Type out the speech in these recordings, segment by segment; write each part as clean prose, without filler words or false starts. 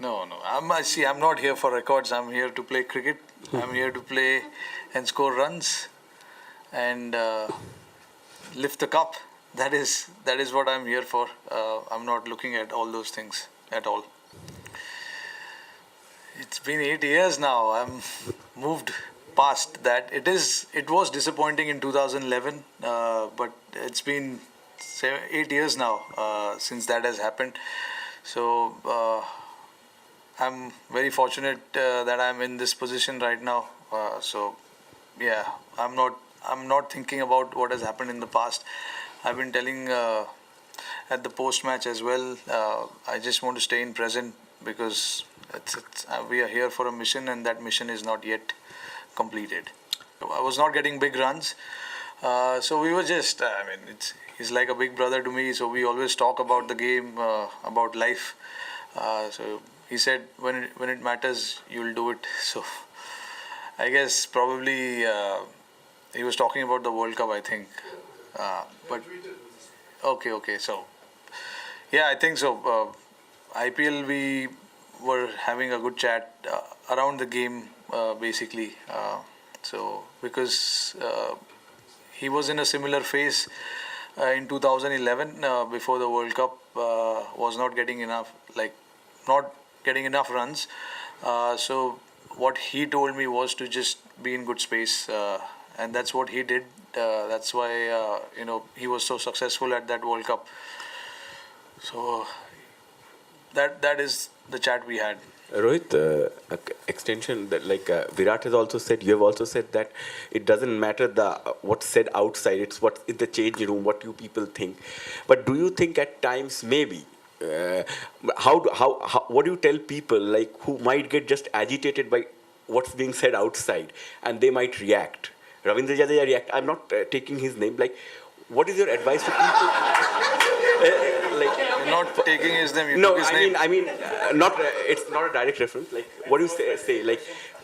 No. I'm not here for records. I'm here to play cricket. I'm here to play and score runs and lift the cup. That is what I'm here for. I'm not looking at all those things at all. It's been 8 years now. I'm moved past that. It was disappointing in 2011, but it's been 8 years now since that has happened. So I'm very fortunate that I'm in this position right now. So yeah, I'm not thinking about what has happened in the past. I've been telling at the post match as well. I just want to stay in present because we are here for a mission, and that mission is not yet completed. I was not getting big runs, so we were just. I mean, he's like a big brother to me. So we always talk about the game, about life. So he said, when it matters, you'll do it. So I guess probably he was talking about the World Cup, I think. But okay. So yeah, I think so. IPL, we were having a good chat around the game, basically. So because he was in a similar phase in 2011 before the World Cup, was not getting enough runs. So what he told me was to just be in good space, and that's what he did. That's why he was so successful at that World Cup. So that is the chat we had. Rohit, extension that Virat has also said, you have also said that it doesn't matter what's said outside, it's what's in the changing room, what you people think. But do you think at times maybe what do you tell people like who might get just agitated by what's being said outside and they might react? Ravindra Jadeja react. I'm not taking his name. Like, what is your advice to people? You're not taking his name. You No, took his name. not. It's not a direct reference. Like, what do you say? Like,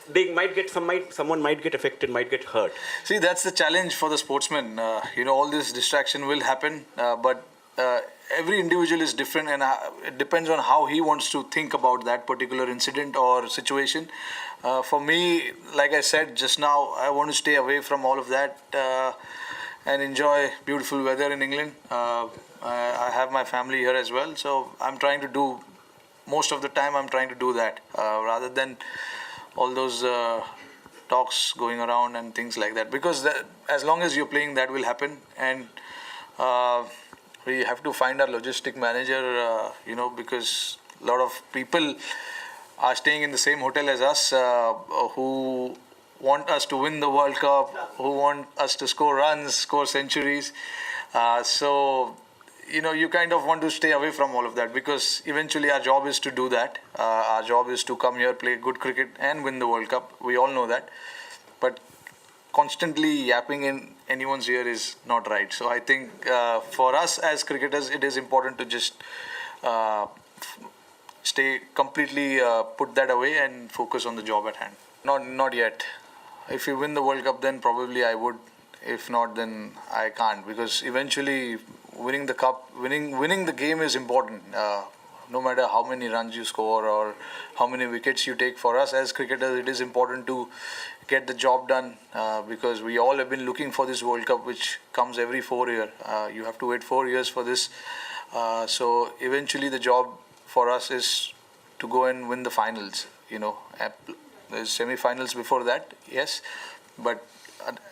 they might get someone might get affected, might get hurt. See, that's the challenge for the sportsman. All this distraction will happen, but every individual is different, and it depends on how he wants to think about that particular incident or situation. For me, like I said just now, I want to stay away from all of that and enjoy beautiful weather in England. I have my family here as well, so I'm trying to do most of the time. I'm trying to do that rather than all those talks going around and things like that. Because as long as you're playing, that will happen, and we have to find our logistic manager. Because a lot of people are staying in the same hotel as us, who want us to win the World Cup, who want us to score runs, score centuries. So you kind of want to stay away from all of that, because eventually our job is to do that. Our job is to come here, play good cricket and win the World Cup. We all know that. But constantly yapping in anyone's ear is not right. So I think for us as cricketers, it is important to just stay completely, put that away and focus on the job at hand. Not yet. If you win the World Cup, then probably I would. If not, then I can't, because eventually winning the cup, winning the game is important. No matter how many runs you score or how many wickets you take, for us as cricketers, it is important to get the job done, because we all have been looking for this World Cup, which comes every 4 years. You have to wait 4 years for this. So eventually the job for us is to go and win the finals. There's semi-finals before that, yes, but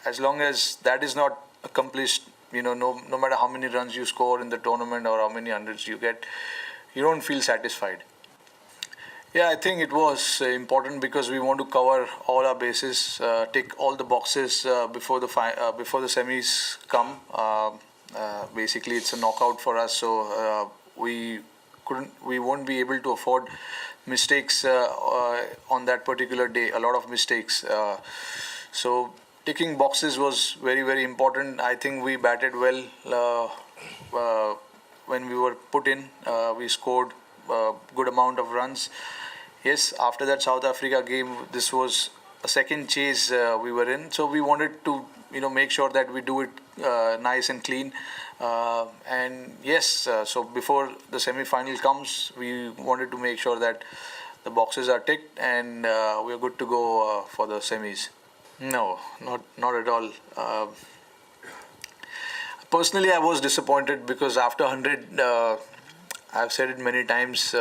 as long as that is not accomplished, no matter how many runs you score in the tournament or how many hundreds you get, you don't feel satisfied. Yeah, I think it was important because we want to cover all our bases, tick all the boxes before the semis come. Basically, it's a knockout for us, so we won't be able to afford mistakes on that particular day. A lot of mistakes. So ticking boxes was very, very important. I think we batted well when we were put in. We scored a good amount of runs. Yes, after that South Africa game, this was a second chase we were in. So we wanted to, make sure that we do it nice and clean. And yes, so before the semi-final comes, we wanted to make sure that the boxes are ticked, and we're good to go for the semis. No, not at all. Personally, I was disappointed because after 100, I've said it many times,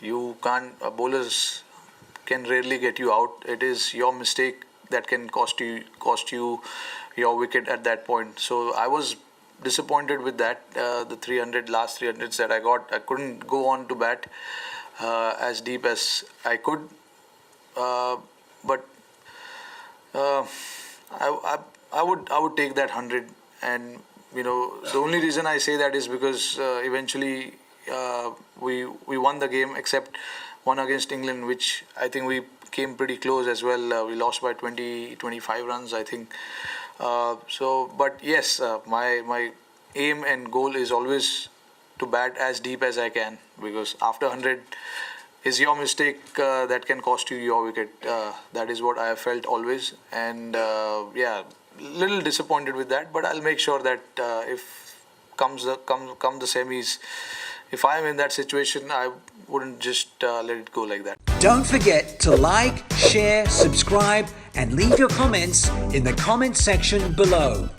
you can't, bowlers can rarely get you out. It is your mistake that can cost you your wicket at that point. So I was disappointed with that. The last 300s that I got, I couldn't go on to bat as deep as I could. But I would take that 100, and the only reason I say that is because eventually we won the game, except one against England, which I think we came pretty close as well. We lost by 25 runs, I think. But yes, my aim and goal is always to bat as deep as I can, because after 100 is your mistake that can cost you your wicket. That is what I have felt always, and little disappointed with that. But I'll make sure that if come the semis, if I am in that situation, I wouldn't just let it go like that. Don't forget to like, share, subscribe, and leave your comments in the comment section below.